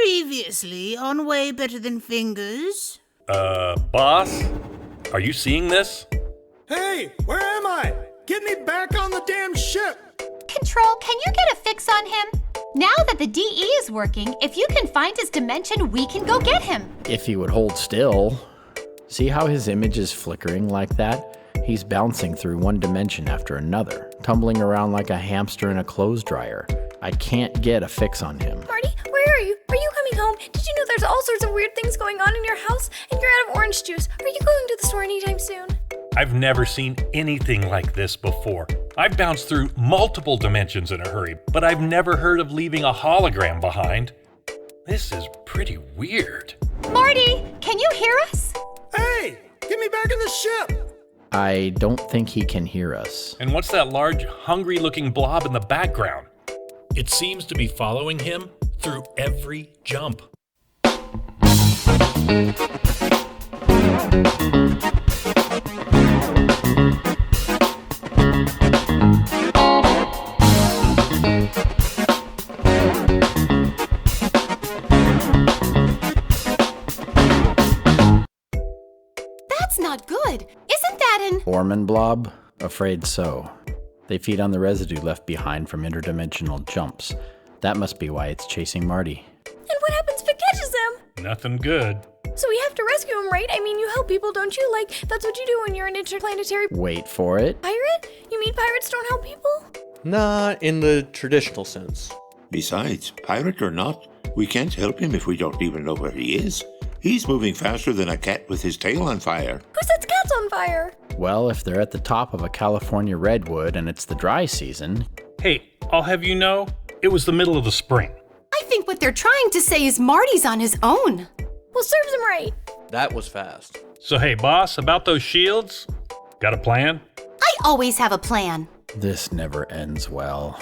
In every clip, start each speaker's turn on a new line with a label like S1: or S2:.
S1: Previously on Way Better Than Fingers.
S2: Boss? Are you seeing this?
S3: Hey, where am I? Get me back on the damn ship!
S4: Control, can you get a fix on him? Now that the DE is working, if you can find his dimension, we can go get him.
S5: If he would hold still. See how his image is flickering like that? He's bouncing through one dimension after another, tumbling around like a hamster in a clothes dryer. I can't get a fix on him.
S6: Marty, where are you? Are you coming home? Did you know there's all sorts of weird things going on in your house? And you're out of orange juice. Are you going to the store anytime soon?
S2: I've never seen anything like this before. I've bounced through multiple dimensions in a hurry, but I've never heard of leaving a hologram behind. This is pretty weird.
S4: Marty, can you hear us?
S3: Hey, get me back in the ship!
S5: I don't think he can hear us.
S2: And what's that large, hungry-looking blob in the background?
S7: It seems to be following him through every jump.
S4: That's not good. Isn't that an...
S5: Orman blob? Afraid so. They feed on the residue left behind from interdimensional jumps. That must be why it's chasing Marty.
S6: And what happens if it catches him?
S2: Nothing good.
S6: So we have to rescue him, right? I mean, you help people, don't you? Like, that's what you do when you're an interplanetary
S5: Wait for it.
S6: pirate? You mean pirates don't help people?
S8: Not in the traditional sense.
S9: Besides, pirate or not, we can't help him if we don't even know where he is. He's moving faster than a cat with his tail on fire.
S6: Who sets cats on fire?
S5: Well, if they're at the top of a California redwood and it's the dry season...
S2: Hey, I'll have you know, it was the middle of the spring.
S4: I think what they're trying to say is Marty's on his own.
S6: Well, serves him right.
S8: That was fast.
S2: So hey, boss, about those shields? Got a plan?
S4: I always have a plan.
S5: This never ends well.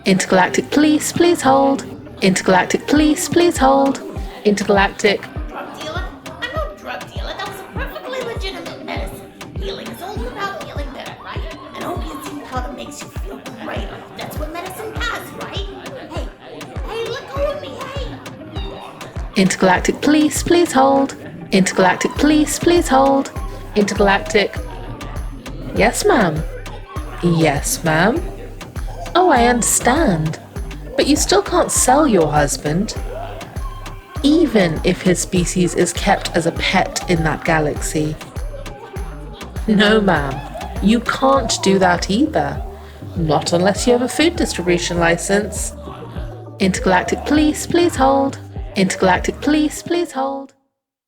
S10: Intergalactic police, please hold. Intergalactic police, please hold. Intergalactic.
S11: Drug dealer? I'm no drug dealer. That was a perfectly legitimate medicine. Healing is all about feeling better, right? An opiate powder makes you feel great. That's what medicine does, right? Hey, let go of me, hey!
S10: Intergalactic police, please hold. Intergalactic police, please hold. Intergalactic. Yes, ma'am. Yes, ma'am. Oh, I understand. But you still can't sell your husband. Even if his species is kept as a pet in that galaxy. No, ma'am. You can't do that either. Not unless you have a food distribution license. Intergalactic police, please hold. Intergalactic police, please hold.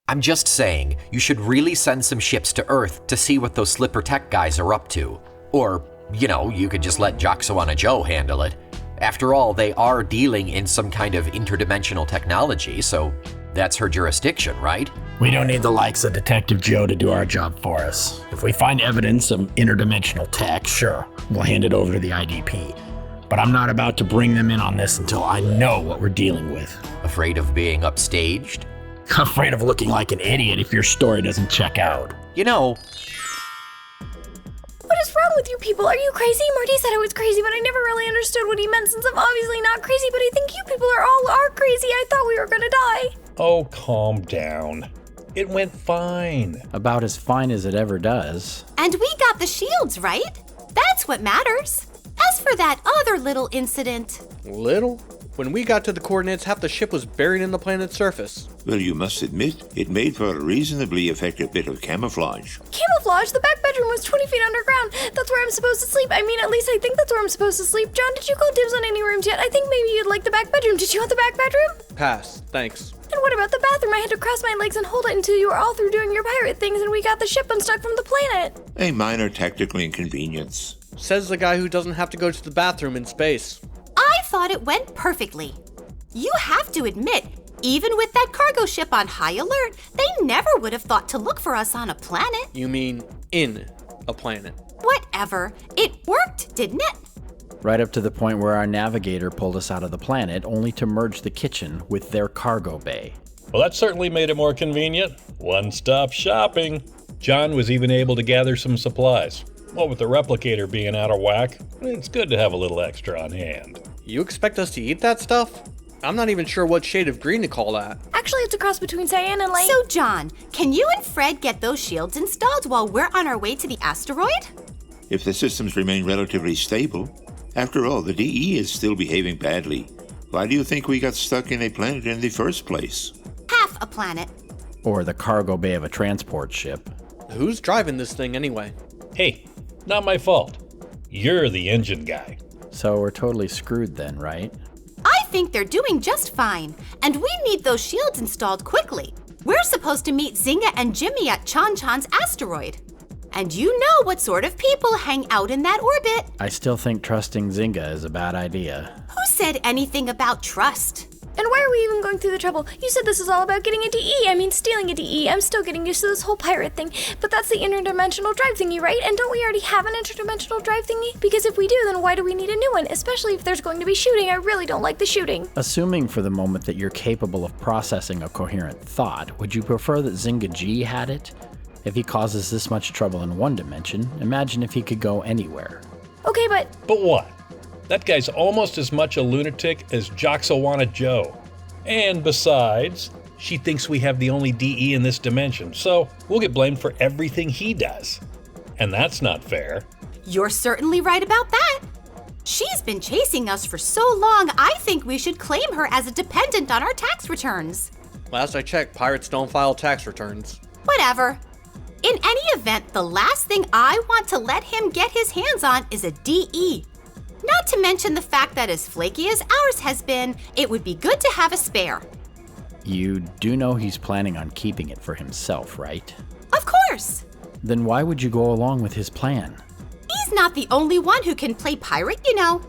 S12: I'm just saying, you should really send some ships to Earth to see what those Slipper Tech guys are up to. Or, you know, you could just let Joxawana Joe handle it. After all, they are dealing in some kind of interdimensional technology, so that's her jurisdiction, right?
S5: We don't need the likes of Detective Joe to do our job for us. If we find evidence of interdimensional tech, sure, we'll hand it over to the IDP. But I'm not about to bring them in on this until I know what we're dealing with.
S12: Afraid of being upstaged?
S5: Afraid of looking like an idiot if your story doesn't check out.
S12: You know...
S6: What is wrong with you people? Are you crazy? Marty said I was crazy, but I never really understood what he meant since I'm obviously not crazy, but I think you people are crazy. I thought we were gonna die.
S7: Oh, calm down. It went fine.
S5: About as fine as it ever does.
S4: And we got the shields, right? That's what matters. As for that other little incident...
S8: Little? When we got to the coordinates, half the ship was buried in the planet's surface.
S9: Well, you must admit, it made for a reasonably effective bit of camouflage.
S6: Camouflage? The back bedroom was 20 feet underground. That's where I'm supposed to sleep. I mean, at least I think that's where I'm supposed to sleep. John, did you call dibs on any rooms yet? I think maybe you'd like the back bedroom. Did you want the back bedroom?
S8: Pass, thanks.
S6: And what about the bathroom? I had to cross my legs and hold it until you were all through doing your pirate things and we got the ship unstuck from the planet.
S9: A minor technical inconvenience.
S8: Says the guy who doesn't have to go to the bathroom in space.
S4: I thought it went perfectly. You have to admit, even with that cargo ship on high alert, they never would have thought to look for us on a planet.
S8: You mean in a planet?
S4: Whatever. It worked, didn't it?
S5: Right up to the point where our navigator pulled us out of the planet, only to merge the kitchen with their cargo bay.
S7: Well, that certainly made it more convenient. One-stop shopping. John was even able to gather some supplies. What with the replicator being out of whack, it's good to have a little extra on hand.
S8: You expect us to eat that stuff? I'm not even sure what shade of green to call that.
S6: Actually, it's a cross between cyan and light.
S4: So, John, can you and Fred get those shields installed while we're on our way to the asteroid?
S9: If the systems remain relatively stable, after all, the DE is still behaving badly. Why do you think we got stuck in a planet in the first place?
S4: Half a planet.
S5: Or the cargo bay of a transport ship.
S8: Who's driving this thing anyway?
S7: Hey, not my fault. You're the engine guy.
S5: So we're totally screwed then, right?
S4: I think they're doing just fine, and we need those shields installed quickly. We're supposed to meet Zinga and Jimmy at Chan-Chan's asteroid. And you know what sort of people hang out in that orbit.
S5: I still think trusting Zinga is a bad idea.
S4: Who said anything about trust?
S6: And why are we even going through the trouble? You said this is all about getting a DE. I mean, stealing a DE. I'm still getting used to this whole pirate thing. But that's the interdimensional drive thingy, right? And don't we already have an interdimensional drive thingy? Because if we do, then why do we need a new one? Especially if there's going to be shooting. I really don't like the shooting.
S5: Assuming for the moment that you're capable of processing a coherent thought, would you prefer that Zinga G had it? If he causes this much trouble in one dimension, imagine if he could go anywhere.
S6: Okay, but...
S7: But what? That guy's almost as much a lunatic as Joxawana Joe. And besides, she thinks we have the only DE in this dimension, so we'll get blamed for everything he does. And that's not fair.
S4: You're certainly right about that. She's been chasing us for so long, I think we should claim her as a dependent on our tax returns.
S8: Last I checked, pirates don't file tax returns.
S4: Whatever. In any event, the last thing I want to let him get his hands on is a DE. Not to mention the fact that as flaky as ours has been, it would be good to have a spare.
S5: You do know he's planning on keeping it for himself, right?
S4: Of course!
S5: Then why would you go along with his plan?
S4: He's not the only one who can play pirate, you know.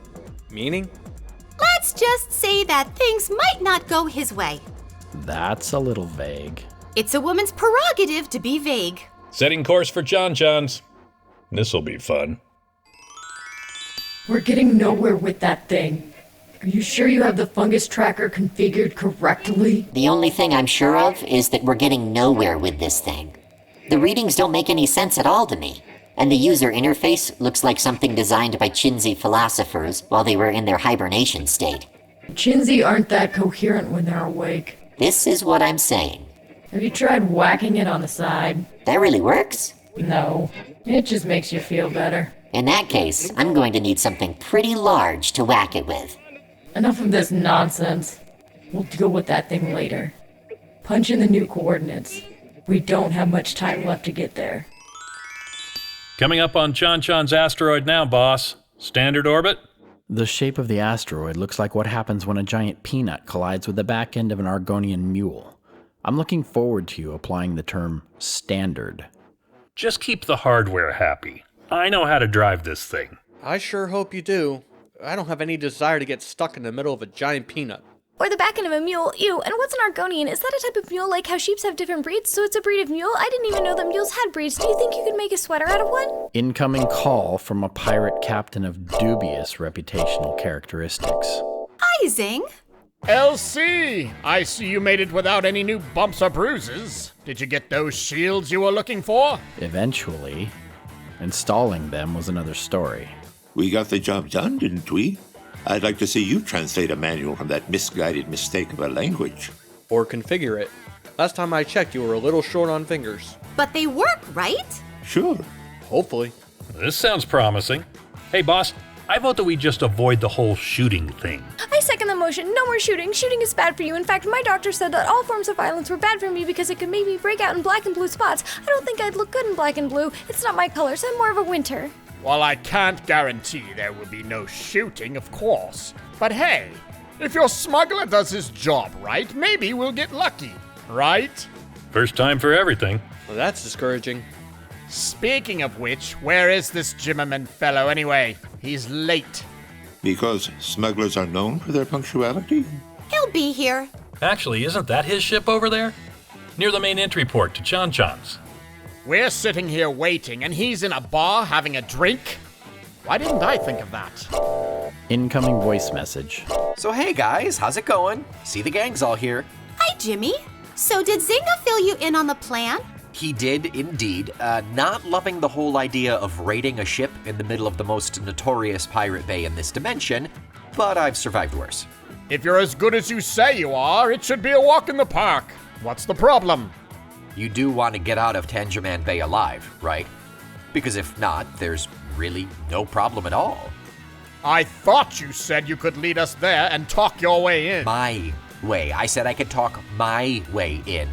S8: Meaning?
S4: Let's just say that things might not go his way.
S5: That's a little vague.
S4: It's a woman's prerogative to be vague.
S7: Setting course for Chan-Chan's. This'll be fun.
S13: We're getting nowhere with that thing. Are you sure you have the fungus tracker configured correctly?
S14: The only thing I'm sure of is that we're getting nowhere with this thing. The readings don't make any sense at all to me, and the user interface looks like something designed by Chinzi philosophers while they were in their hibernation state.
S13: Chinzi aren't that coherent when they're awake.
S14: This is what I'm saying.
S13: Have you tried whacking it on the side?
S14: That really works?
S13: No, it just makes you feel better.
S14: In that case, I'm going to need something pretty large to whack it with.
S13: Enough of this nonsense. We'll deal with that thing later. Punch in the new coordinates. We don't have much time left to get there.
S2: Coming up on Chan-Chan's asteroid now, boss. Standard orbit?
S5: The shape of the asteroid looks like what happens when a giant peanut collides with the back end of an Argonian mule. I'm looking forward to you applying the term standard.
S2: Just keep the hardware happy. I know how to drive this thing.
S8: I sure hope you do. I don't have any desire to get stuck in the middle of a giant peanut.
S6: Or the back end of a mule. Ew, and what's an Argonian? Is that a type of mule like how sheeps have different breeds? So it's a breed of mule? I didn't even know that mules had breeds. Do you think you could make a sweater out of one?
S5: Incoming call from a pirate captain of dubious reputational characteristics.
S4: Hi, Zing.
S15: LC, I see you made it without any new bumps or bruises. Did you get those shields you were looking for?
S5: Eventually. Installing them was another story.
S9: We got the job done, didn't we? I'd like to see you translate a manual from that misguided mistake of a language.
S8: Or configure it. Last time I checked, you were a little short on fingers.
S4: But they work, right?
S9: Sure.
S8: Hopefully.
S2: This sounds promising. Hey, boss, I vote that we just avoid the whole shooting thing.
S6: I second the motion. No more shooting. Shooting is bad for you. In fact, my doctor said that all forms of violence were bad for me because it could make me break out in black and blue spots. I don't think I'd look good in black and blue. It's not my colors. I'm more of a winter.
S15: Well, I can't guarantee there will be no shooting, of course. But hey, if your smuggler does his job right, maybe we'll get lucky, right?
S2: First time for everything.
S8: Well, that's discouraging.
S15: Speaking of which, where is this Jimmerman fellow anyway? He's late.
S9: Because smugglers are known for their punctuality?
S4: He'll be here.
S2: Actually, isn't that his ship over there? Near the main entry port to Chan-Chan's.
S15: We're sitting here waiting, and he's in a bar having a drink? Why didn't I think of that?
S5: Incoming voice message.
S12: So hey guys, how's it going? See the gang's all here.
S4: Hi, Jimmy. So did Zinga fill you in on the plan?
S12: He did indeed, not loving the whole idea of raiding a ship in the middle of the most notorious pirate bay in this dimension, but I've survived worse.
S15: If you're as good as you say you are, it should be a walk in the park. What's the problem?
S12: You do want to get out of Tangerman Bay alive, right? Because if not, there's really no problem at all.
S15: I thought you said you could lead us there and talk your way in.
S12: My way. I said I could talk my way in.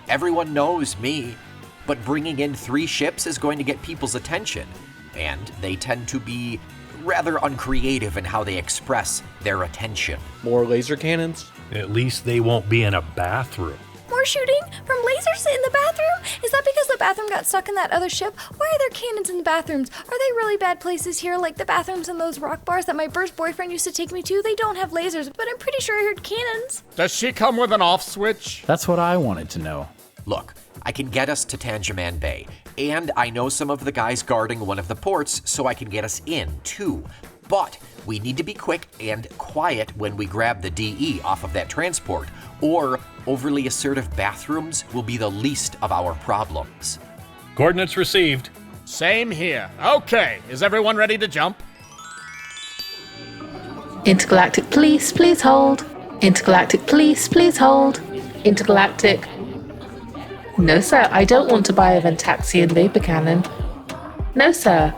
S12: Everyone knows me, but bringing in 3 ships is going to get people's attention, and they tend to be rather uncreative in how they express their attention.
S8: More laser cannons?
S2: At least they won't be in a bathroom.
S6: More shooting from lasers in the bathroom? Is that because the bathroom got stuck in that other ship? Why are there cannons in the bathrooms? Are they really bad places here, like the bathrooms in those rock bars that my first boyfriend used to take me to? They don't have lasers, but I'm pretty sure I heard cannons.
S15: Does she come with an off switch?
S5: That's what I wanted to know.
S12: Look, I can get us to Tangerman Bay, and I know some of the guys guarding one of the ports, so I can get us in, too. But we need to be quick and quiet when we grab the DE off of that transport, or overly assertive bathrooms will be the least of our problems.
S2: Coordinates received.
S15: Same here. Okay, is everyone ready to jump?
S10: Intergalactic police, please hold. Intergalactic police, please hold. Intergalactic. No, sir, I don't want to buy a Ventaxian vapor cannon. No, sir.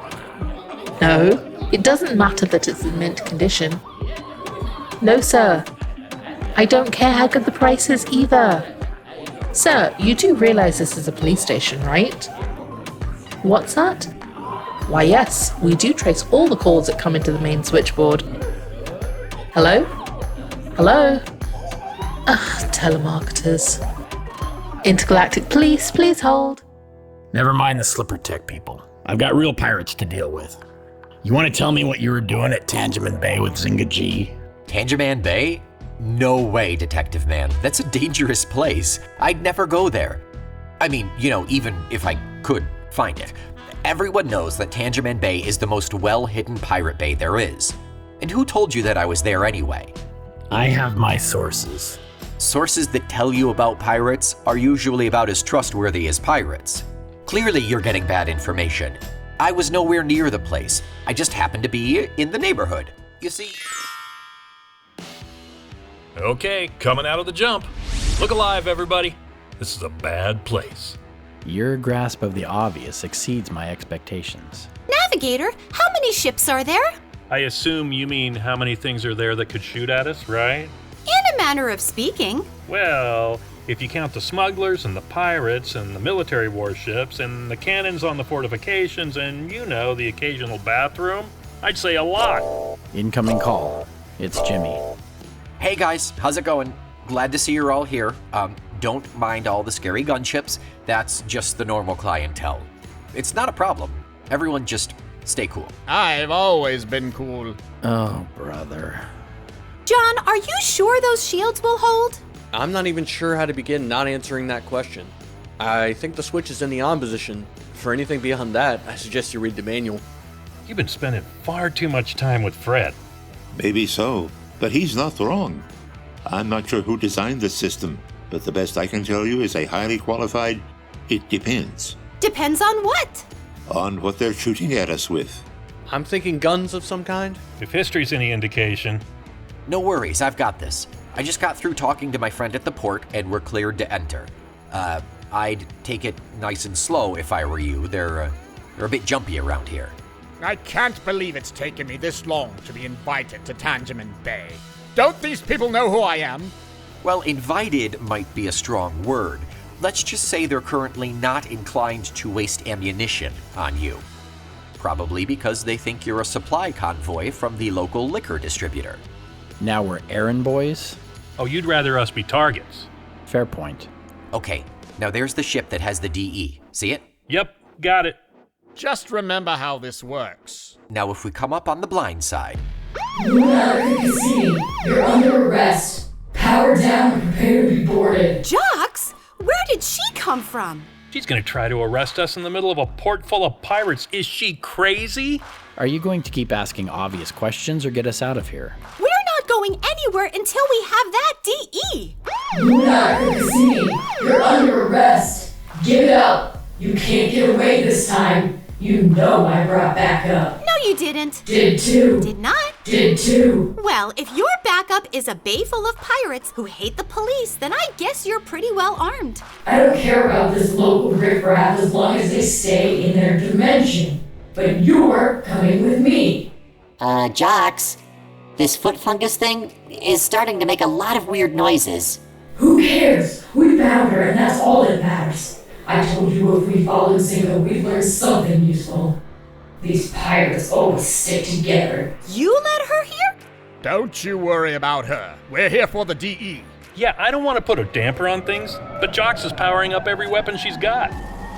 S10: No, it doesn't matter that it's in mint condition. No, sir. I don't care how good the price is either. Sir, you do realize this is a police station, right? What's that? Why, yes, we do trace all the calls that come into the main switchboard. Hello? Hello? Telemarketers. Intergalactic police, please hold.
S5: Never mind the slipper tech people. I've got real pirates to deal with. You want to tell me what you were doing at Tangerman Bay with Zynga G?
S12: Tangerman Bay? No way, Detective Man. That's a dangerous place. I'd never go there. I mean, even if I could find it. Everyone knows that Tangerman Bay is the most well-hidden pirate bay there is. And who told you that I was there anyway?
S5: I have my sources.
S12: Sources that tell you about pirates are usually about as trustworthy as pirates. Clearly, you're getting bad information. I was nowhere near the place. I just happened to be in the neighborhood. You see...
S2: Okay, coming out of the jump. Look alive, everybody. This is a bad place.
S5: Your grasp of the obvious exceeds my expectations.
S4: Navigator, how many ships are there?
S2: I assume you mean how many things are there that could shoot at us, right?
S4: In a manner of speaking.
S2: Well, if you count the smugglers and the pirates and the military warships and the cannons on the fortifications and, the occasional bathroom, I'd say a lot.
S5: Incoming call. It's Jimmy.
S12: Hey guys, how's it going? Glad to see you're all here. Don't mind all the scary gunships. That's just the normal clientele. It's not a problem. Everyone just stay cool.
S15: I've always been cool.
S5: Oh, brother.
S4: John, are you sure those shields will hold?
S8: I'm not even sure how to begin not answering that question. I think the switch is in the on position. For anything beyond that, I suggest you read the manual.
S2: You've been spending far too much time with Fred.
S9: Maybe so, but he's not wrong. I'm not sure who designed the system, but the best I can tell you is a highly qualified, it depends.
S4: Depends on what?
S9: On what they're shooting at us with.
S8: I'm thinking guns of some kind.
S2: If history's any indication.
S12: No worries, I've got this. I just got through talking to my friend at the port, and we're cleared to enter. I'd take it nice and slow if I were you. They're a bit jumpy around here.
S15: I can't believe it's taken me this long to be invited to Tangerman Bay. Don't these people know who I am?
S12: Well, invited might be a strong word. Let's just say they're currently not inclined to waste ammunition on you. Probably because they think you're a supply convoy from the local liquor distributor.
S5: Now we're errand boys?
S2: Oh, you'd rather us be targets.
S5: Fair point.
S12: Okay, now there's the ship that has the DE. See it?
S2: Yep, got it.
S15: Just remember how this works.
S12: Now if we come up on the blind side...
S13: See, you're under arrest. Power down, prepare to be boarded.
S4: Jocks? Where did she come from?
S2: She's gonna try to arrest us in the middle of a port full of pirates. Is she crazy?
S5: Are you going to keep asking obvious questions or get us out of here?
S4: We're not going anywhere until we have that DE.
S13: See, you're under arrest. Give it up. You can't get away this time. You know I brought backup.
S4: No, you didn't.
S13: Did too.
S4: Did not.
S13: Did too.
S4: Well, if your backup is a bay full of pirates who hate the police, then I guess you're pretty well armed.
S13: I don't care about this local riffraff as long as they stay in their dimension. But you're coming with me.
S14: Jocks, this foot fungus thing is starting to make a lot of weird noises.
S13: Who cares? We found her and that's all that matters. I told you if we followed Zinga, we'd learn something useful. These pirates always stick together.
S4: You let her here?
S15: Don't you worry about her. We're here for the DE.
S2: Yeah, I don't want to put a damper on things, but Jox is powering up every weapon she's got.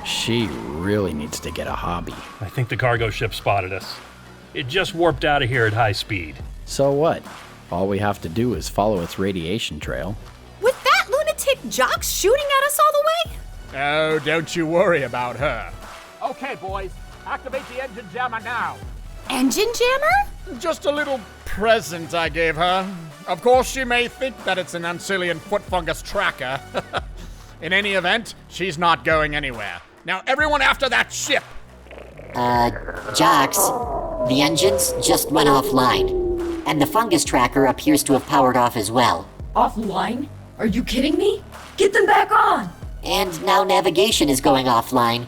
S5: She really needs to get a hobby.
S2: I think the cargo ship spotted us. It just warped out of here at high speed.
S5: So what? All we have to do is follow its radiation trail.
S4: With that lunatic Jox shooting at us all the way?
S15: Oh, don't you worry about her. Okay, boys, activate the engine jammer now.
S4: Engine jammer?
S15: Just a little present I gave her. Of course, she may think that it's an Ancillian foot fungus tracker. In any event, she's not going anywhere. Now, everyone after that ship!
S14: Jocks, the engines just went offline, and the fungus tracker appears to have powered off as well.
S13: Offline? Are you kidding me? Get them back on!
S14: And now navigation is going offline.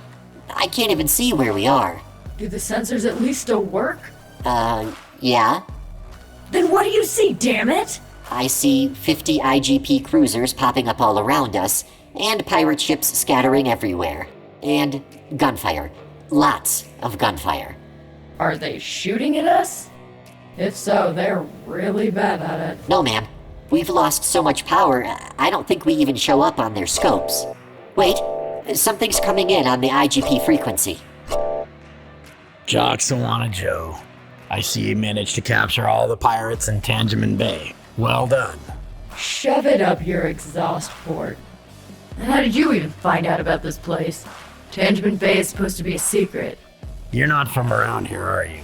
S14: I can't even see where we are.
S13: Do the sensors at least still work?
S14: Yeah.
S13: Then what do you see, damn it?
S14: I see 50 IGP cruisers popping up all around us, and pirate ships scattering everywhere. And gunfire. Lots of gunfire.
S13: Are they shooting at us? If so, they're really bad at it.
S14: No, ma'am. We've lost so much power, I don't think we even show up on their scopes. Wait, something's coming in on the IGP frequency.
S5: Joxawana Joe. I see you managed to capture all the pirates in Tangeman Bay. Well done.
S13: Shove it up your exhaust port. And how did you even find out about this place? Tangeman Bay is supposed to be a secret.
S5: You're not from around here, are you?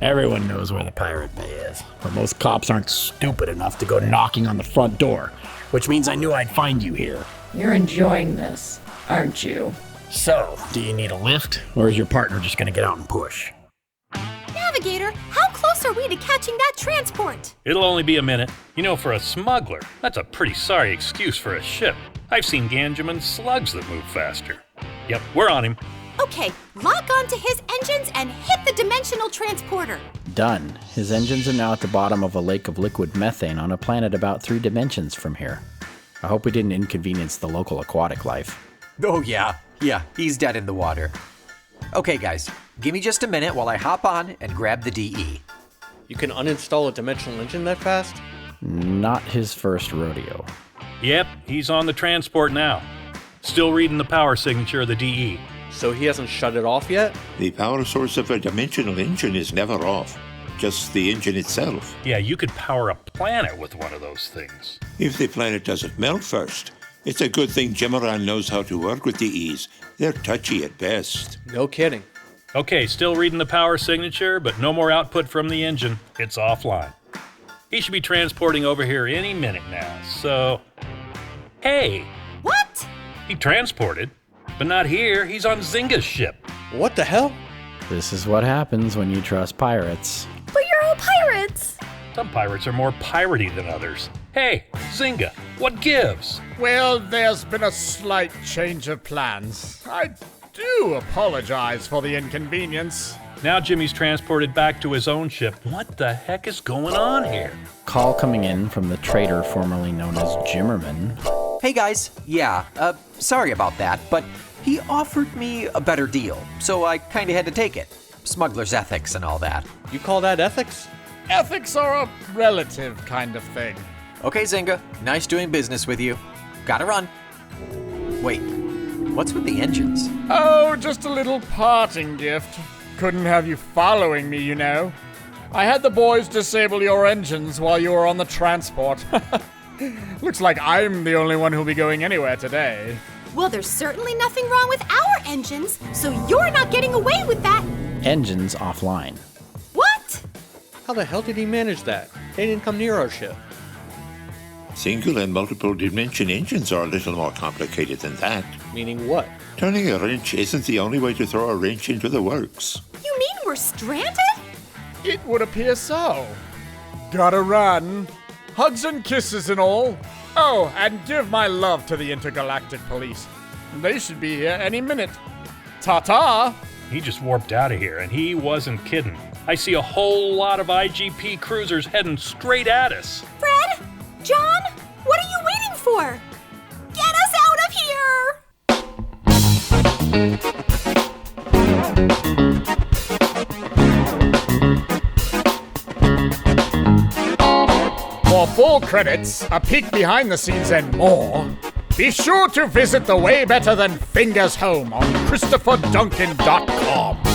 S5: Everyone knows where the Pirate Bay is, but most cops aren't stupid enough to go knocking on the front door, which means I knew I'd find you here.
S13: You're enjoying this, aren't you?
S5: So, do you need a lift, or is your partner just gonna get out and push?
S4: Navigator, how close are we to catching that transport?
S2: It'll only be a minute. You know, for a smuggler, that's a pretty sorry excuse for a ship. I've seen Ganjamin slugs that move faster. Yep, we're on him.
S4: Okay, lock onto his engines and hit the dimensional transporter.
S5: Done. His engines are now at the bottom of a lake of liquid methane on a planet about 3 dimensions from here. I hope we didn't inconvenience the local aquatic life.
S12: Oh yeah, he's dead in the water. Okay guys, give me just a minute while I hop on and grab the DE.
S8: You can uninstall a dimensional engine that fast?
S5: Not his first rodeo.
S2: Yep, he's on the transport now. Still reading the power signature of the DE.
S8: So he hasn't shut it off yet?
S9: The power source of a dimensional engine is never off, just the engine itself.
S2: Yeah, you could power a planet with one of those things.
S9: If the planet doesn't melt first. It's a good thing Jimmeran knows how to work with DEs. They're touchy at best.
S8: No kidding.
S2: Okay, still reading the power signature, but no more output from the engine. It's offline. He should be transporting over here any minute now, so... Hey!
S4: What?
S2: He transported, but not here. He's on Zynga's ship.
S8: What the hell?
S5: This is what happens when you trust pirates.
S6: But you're all pirates!
S2: Some pirates are more piratey than others. Hey, Zynga, what gives?
S15: Well, there's been a slight change of plans. I do apologize for the inconvenience.
S2: Now Jimmy's transported back to his own ship. What the heck is going on here?
S5: Call coming in from the trader formerly known as Jimmerman.
S12: Hey guys, sorry about that, but he offered me a better deal, so I kinda had to take it. Smuggler's ethics and all that.
S8: You call that ethics?
S15: Ethics are a relative kind of thing.
S12: Okay, Zynga, nice doing business with you. Gotta run. Wait, what's with the engines?
S15: Oh, just a little parting gift. Couldn't have you following me, you know. I had the boys disable your engines while you were on the transport. Looks like I'm the only one who'll be going anywhere today.
S4: Well, there's certainly nothing wrong with our engines, so you're not getting away with that.
S5: Engines offline.
S4: What?
S8: How the hell did he manage that? They didn't come near our ship.
S9: Single and multiple dimension engines are a little more complicated than that.
S8: Meaning what?
S9: Turning a wrench isn't the only way to throw a wrench into the works.
S4: You mean we're stranded?
S15: It would appear so. Gotta run. Hugs and kisses and all. Oh, and give my love to the Intergalactic Police. They should be here any minute. Ta-ta!
S2: He just warped out of here, and he wasn't kidding. I see a whole lot of IGP cruisers heading straight at us.
S4: Fred? John? What are you waiting for? Get us out of here!
S15: For full credits, a peek behind the scenes and more, be sure to visit the Way Better Than Fingers home on ChristopherDuncan.com.